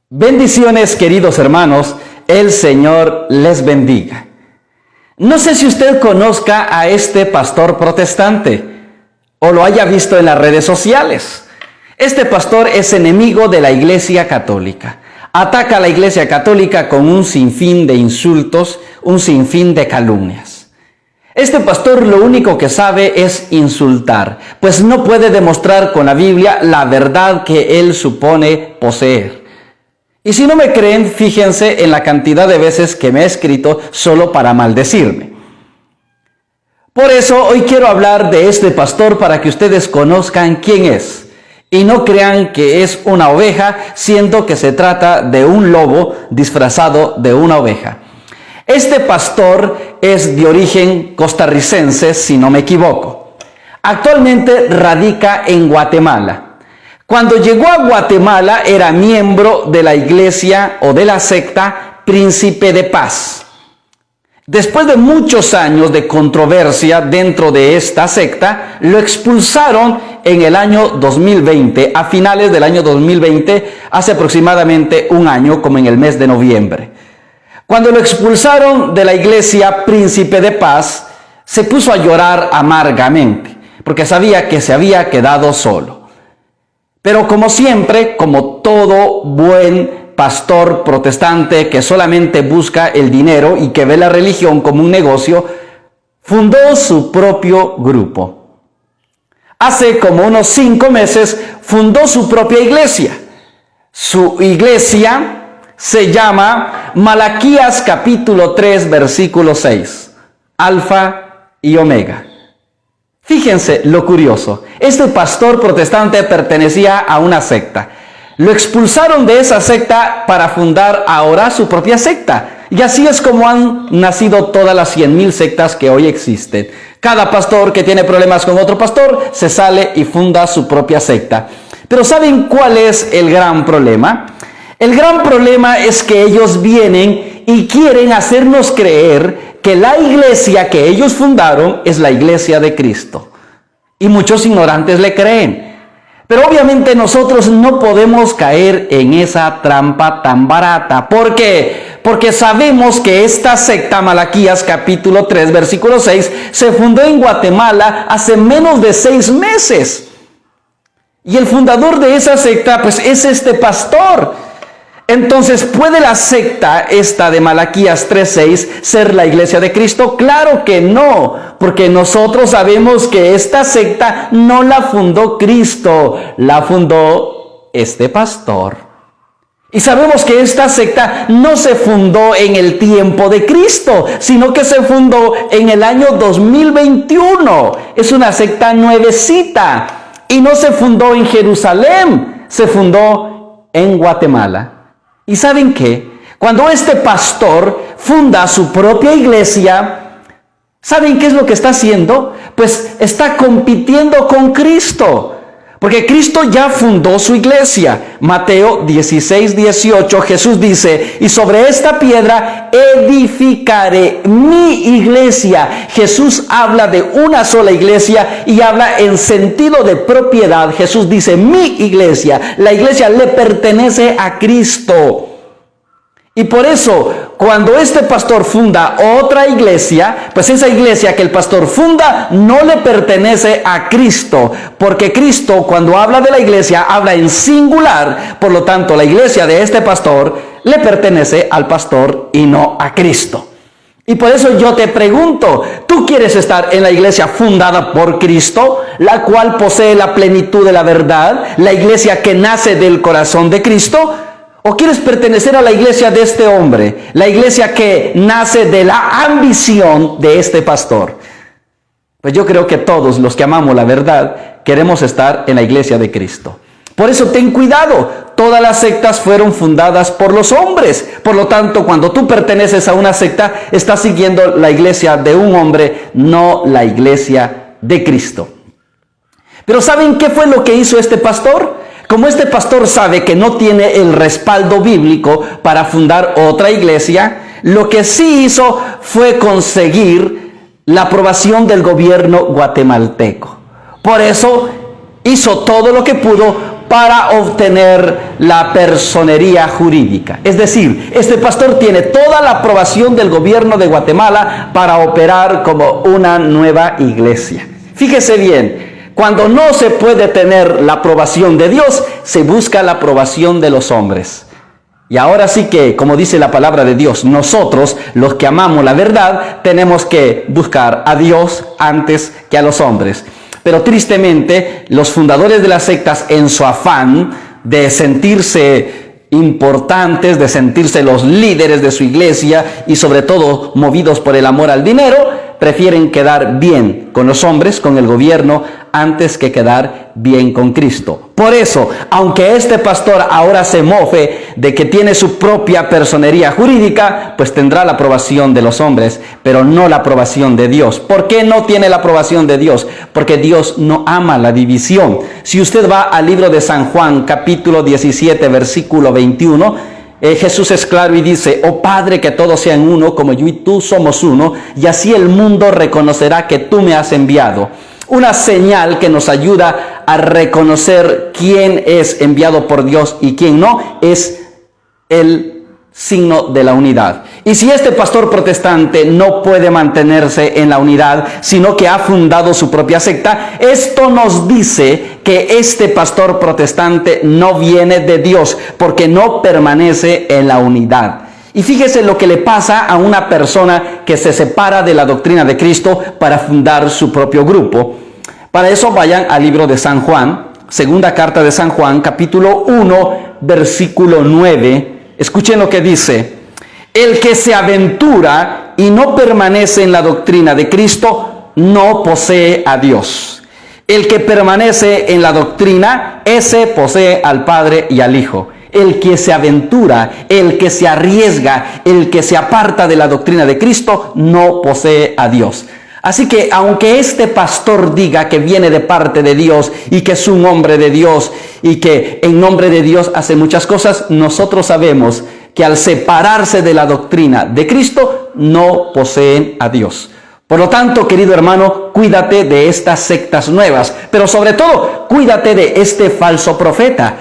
Bendiciones, queridos hermanos, el Señor les bendiga. No sé si usted conozca a este pastor protestante o lo haya visto en las redes sociales. Este pastor es enemigo de la Iglesia Católica. Ataca a la Iglesia Católica con un sinfín de insultos, un sinfín de calumnias. Este pastor lo único que sabe es insultar, pues no puede demostrar con la Biblia la verdad que él supone poseer. Y si no me creen, fíjense en la cantidad de veces que me ha escrito solo para maldecirme. Por eso hoy quiero hablar de este pastor para que ustedes conozcan quién es. Y no crean que es una oveja, siendo que se trata de un lobo disfrazado de una oveja. Este pastor es de origen costarricense, si no me equivoco. Actualmente radica en Guatemala. Cuando llegó a Guatemala era miembro de la iglesia o de la secta Príncipe de Paz. Después de muchos años de controversia dentro de esta secta, lo expulsaron en el año 2020, a finales del año 2020, hace aproximadamente un año, como en el mes de noviembre. Cuando lo expulsaron de la iglesia Príncipe de Paz, se puso a llorar amargamente, porque sabía que se había quedado solo. Pero como siempre, como todo buen pastor protestante que solamente busca el dinero y que ve la religión como un negocio, fundó su propio grupo. Hace como unos 5 meses fundó su propia iglesia. Su iglesia se llama Malaquías capítulo 3 versículo 6, Alfa y Omega. Fíjense lo curioso, este pastor protestante pertenecía a una secta. Lo expulsaron de esa secta para fundar ahora su propia secta. Y así es como han nacido todas las 100,000 sectas que hoy existen. Cada pastor que tiene problemas con otro pastor se sale y funda su propia secta. Pero ¿saben cuál es el gran problema? El gran problema es que ellos vienen y quieren hacernos creer que la iglesia que ellos fundaron es la iglesia de Cristo. Y muchos ignorantes le creen. Pero obviamente nosotros no podemos caer en esa trampa tan barata. ¿Por qué? Porque sabemos que esta secta, Malaquías capítulo 3, versículo 6, se fundó en Guatemala hace menos de 6 meses. Y el fundador de esa secta, pues es este pastor. Entonces, ¿puede la secta esta de Malaquías 3:6 ser la iglesia de Cristo? Claro que no, porque nosotros sabemos que esta secta no la fundó Cristo, la fundó este pastor. Y sabemos que esta secta no se fundó en el tiempo de Cristo, sino que se fundó en el año 2021. Es una secta nuevecita y no se fundó en Jerusalén, se fundó en Guatemala. ¿Y saben qué? Cuando este pastor funda su propia iglesia, ¿saben qué es lo que está haciendo? Pues está compitiendo con Cristo. Porque Cristo ya fundó su iglesia. Mateo 16:18, Jesús dice, y sobre esta piedra edificaré mi iglesia. Jesús habla de una sola iglesia y habla en sentido de propiedad. Jesús dice, mi iglesia. La iglesia le pertenece a Cristo. Y por eso, cuando este pastor funda otra iglesia, pues esa iglesia que el pastor funda no le pertenece a Cristo. Porque Cristo, cuando habla de la iglesia, habla en singular. Por lo tanto, la iglesia de este pastor le pertenece al pastor y no a Cristo. Y por eso yo te pregunto, ¿tú quieres estar en la iglesia fundada por Cristo, la cual posee la plenitud de la verdad, la iglesia que nace del corazón de Cristo? ¿O quieres pertenecer a la iglesia de este hombre? La iglesia que nace de la ambición de este pastor. Pues yo creo que todos los que amamos la verdad queremos estar en la iglesia de Cristo. Por eso ten cuidado. Todas las sectas fueron fundadas por los hombres. Por lo tanto, cuando tú perteneces a una secta, estás siguiendo la iglesia de un hombre, no la iglesia de Cristo. Pero ¿saben qué fue lo que hizo este pastor? Como este pastor sabe que no tiene el respaldo bíblico para fundar otra iglesia, lo que sí hizo fue conseguir la aprobación del gobierno guatemalteco. Por eso hizo todo lo que pudo para obtener la personería jurídica. Es decir, este pastor tiene toda la aprobación del gobierno de Guatemala para operar como una nueva iglesia. Fíjese bien, cuando no se puede tener la aprobación de Dios, se busca la aprobación de los hombres. Y ahora sí que, como dice la palabra de Dios, nosotros, los que amamos la verdad, tenemos que buscar a Dios antes que a los hombres. Pero tristemente, los fundadores de las sectas, en su afán de sentirse importantes, de sentirse los líderes de su iglesia y sobre todo movidos por el amor al dinero, prefieren quedar bien con los hombres, con el gobierno, antes que quedar bien con Cristo. Por eso, aunque este pastor ahora se mofe de que tiene su propia personería jurídica, pues tendrá la aprobación de los hombres, pero no la aprobación de Dios. ¿Por qué no tiene la aprobación de Dios? Porque Dios no ama la división. Si usted va al libro de San Juan, capítulo 17, versículo 21, Jesús es claro y dice: oh Padre, que todos sean uno, como yo y tú somos uno, y así el mundo reconocerá que tú me has enviado. Una señal que nos ayuda a reconocer quién es enviado por Dios y quién no, es el signo de la unidad. Y si este pastor protestante no puede mantenerse en la unidad, sino que ha fundado su propia secta, esto nos dice que este pastor protestante no viene de Dios, porque no permanece en la unidad. Y fíjese lo que le pasa a una persona que se separa de la doctrina de Cristo para fundar su propio grupo. Para eso vayan al libro de San Juan, segunda carta de San Juan, capítulo 1, versículo 9. Escuchen lo que dice: el que se aventura y no permanece en la doctrina de Cristo, no posee a Dios. El que permanece en la doctrina, ese posee al Padre y al Hijo. El que se aventura, el que se arriesga, el que se aparta de la doctrina de Cristo, no posee a Dios. Así que aunque este pastor diga que viene de parte de Dios y que es un hombre de Dios y que en nombre de Dios hace muchas cosas, nosotros sabemos que al separarse de la doctrina de Cristo no poseen a Dios. Por lo tanto, querido hermano, cuídate de estas sectas nuevas, pero sobre todo, cuídate de este falso profeta.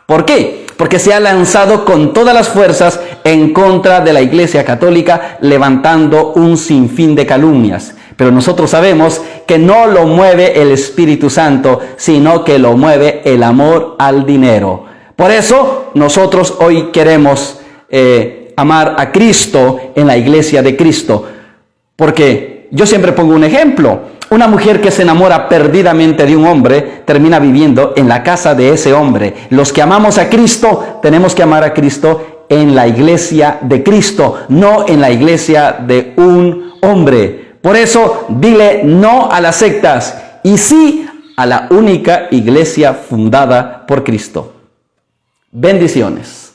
¿Por qué? Porque se ha lanzado con todas las fuerzas en contra de la Iglesia Católica, levantando un sinfín de calumnias. Pero nosotros sabemos que no lo mueve el Espíritu Santo, sino que lo mueve el amor al dinero. Por eso nosotros hoy queremos amar a Cristo en la iglesia de Cristo. Porque yo siempre pongo un ejemplo. Una mujer que se enamora perdidamente de un hombre termina viviendo en la casa de ese hombre. Los que amamos a Cristo tenemos que amar a Cristo en la iglesia de Cristo, no en la iglesia de un hombre. Por eso dile no a las sectas y sí a la única iglesia fundada por Cristo. Bendiciones.